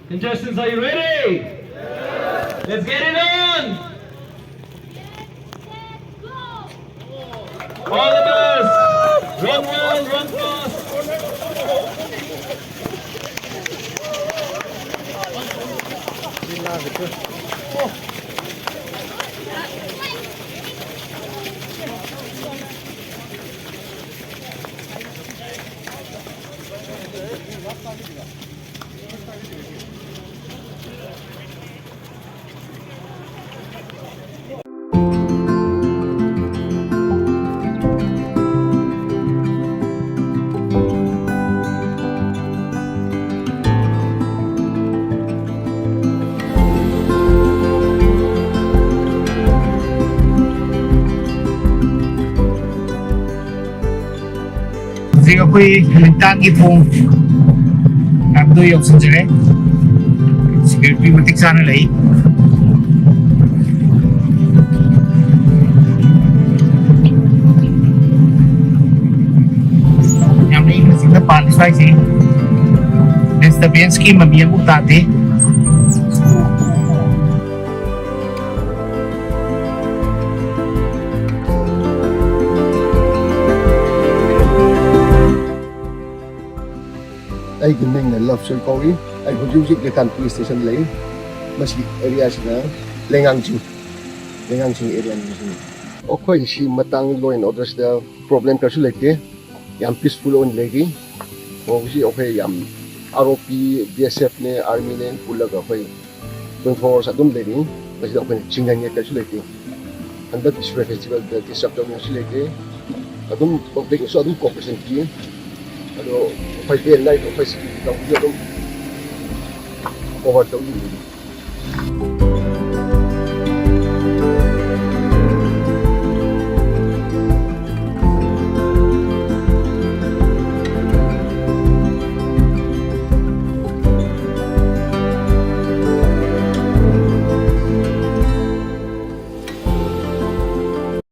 Contestants, are you ready? Yes. Let's get it on! All the best! Run well, run fast! Hãy subscribe cho kênh Ghiền Mì Gõ để không bỏ lỡ những video hấp dẫn. Yang ini masih depan sih. Desde bien schema bien butate. Ai gimning na love show ko ai hujujik de kan police station lei masih area sina lengang chu area ni okoi si matang law and order da problem ka su leke yam peaceful on legi o si okoi yam ROP BSF ne army ne pulaga hoi 24 hours adum legi masih okoi chingan ka su leke anda Shirui festival da disruptor ni su leke adum public so adum cooperation ki ado phải tiền này cũng phải sử dụng đồng tiền over